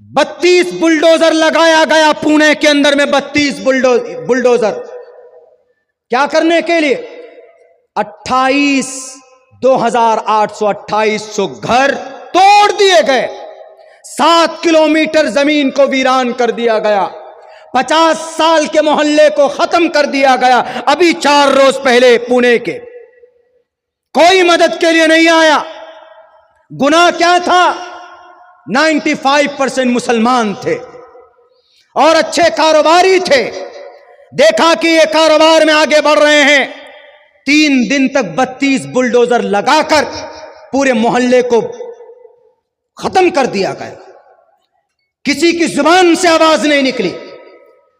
32 bulldozer लगाया गया पुणे के अंदर में। 32 बुलडोजर क्या करने के लिए? 28,2,828 घर तोड़ दिए गए। 7 किलोमीटर जमीन को वीरान कर दिया गया। 50 साल के मोहल्ले को खत्म कर दिया गया। अभी 4 रोज पहले पुणे के कोई मदद के लिए नहीं आया। गुनाह क्या था? 95% मुसलमान थे और अच्छे कारोबारी थे। देखा कि ये कारोबार में आगे बढ़ रहे हैं। 3 दिन तक 32 बुलडोजर लगाकर पूरे मोहल्ले को खत्म कर दिया गया। किसी की जुबान से आवाज नहीं निकली,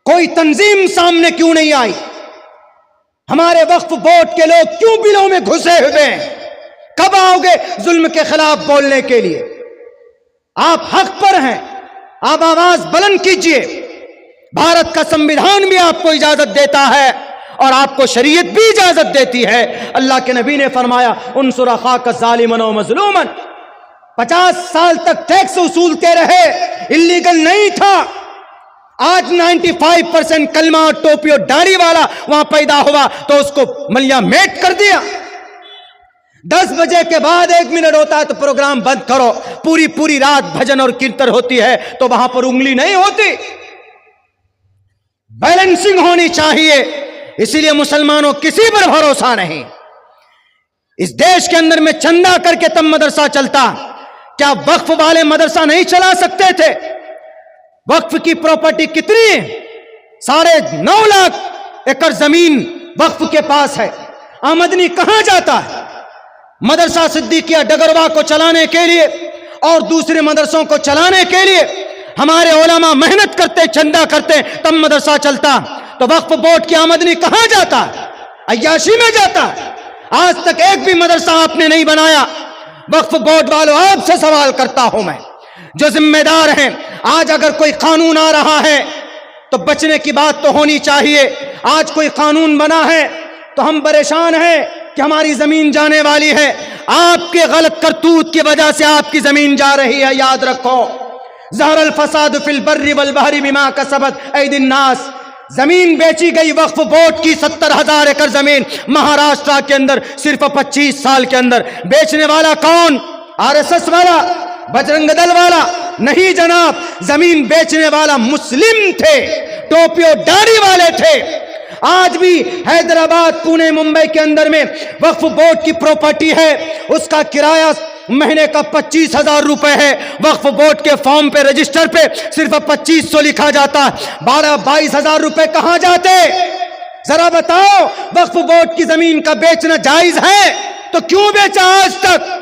कोई तंजीम सामने क्यों नहीं आई? हमारे वक्फ बोर्ड के लोग क्यों बिलों में घुसे हुए हैं? कब आओगे जुल्म के खिलाफ बोलने के लिए? आप हक पर हैं, आप आवाज बुलंद कीजिए। भारत का संविधान भी आपको इजाजत देता है और आपको शरीयत भी इजाजत देती है। अल्लाह के नबी ने फरमाया उनसुर अखाक ज़ालिमन व मज़लूमन। 50 साल तक टैक्स वसूलते रहे, इल्लीगल नहीं था। आज 95% कलमा और टोपी और दाढ़ी वाला वहां पैदा हुआ तो उसको मलिया मेट कर दिया। 10 बजे के बाद 1 मिनट होता है तो प्रोग्राम बंद करो। पूरी रात भजन और कीर्तन होती है तो वहां पर उंगली नहीं होती। बैलेंसिंग होनी चाहिए। इसीलिए मुसलमानों किसी पर भरोसा नहीं। इस देश के अंदर में चंदा करके तब मदरसा चलता। क्या वक्फ वाले मदरसा नहीं चला सकते थे? वक्फ की प्रॉपर्टी कितनी है? 9.5 लाख एकड़ जमीन वक्फ के पास है। आमदनी कहां जाता है? मदरसा सिद्दीकिया डगरवा को चलाने के लिए और दूसरे मदरसों को चलाने के लिए हमारे उलमा मेहनत करते, चंदा करते, तब मदरसा चलता। तो वक्फ बोर्ड की आमदनी कहां जाता है? अय्याशी में जाता है। आज तक एक भी मदरसा आपने नहीं बनाया। वक्फ बोर्ड वालों, आपसे सवाल करता हूं मैं, जो जिम्मेदार हैं, आज अगर कोई कानून आ रहा है तो बचने की बात तो होनी चाहिए। आज कोई कानून बना है तो हम परेशान हैं कि हमारी जमीन जाने वाली है। आपके गलत करतूत की वजह से आपकी जमीन जा रही है। याद रखो, ज़हरल फसाद फिल बर्रि वल बहरी बिमा कसबत ऐदिन नास। जमीन बेची गई वक्फ बोर्ड की 70,000 एकड़ जमीन महाराष्ट्र के अंदर सिर्फ 25 साल के अंदर। बेचने वाला कौन? आरएसएस वाला, बजरंग दल वाला? नहीं जनाब, जमीन बेचने वाला मुस्लिम थे, टोपी और दाढ़ी वाले थे। आज भी हैदराबाद, पुणे, मुंबई के अंदर में वक्फ बोर्ड की प्रॉपर्टी है, उसका किराया महीने का 25,000 रुपए है। वक्फ बोर्ड के फॉर्म पे, रजिस्टर पे सिर्फ 2500 लिखा जाता। 12-22,000 रुपए कहां जाते? जरा बताओ। वक्फ बोर्ड की जमीन का बेचना जायज है तो क्यों बेचा आज तक?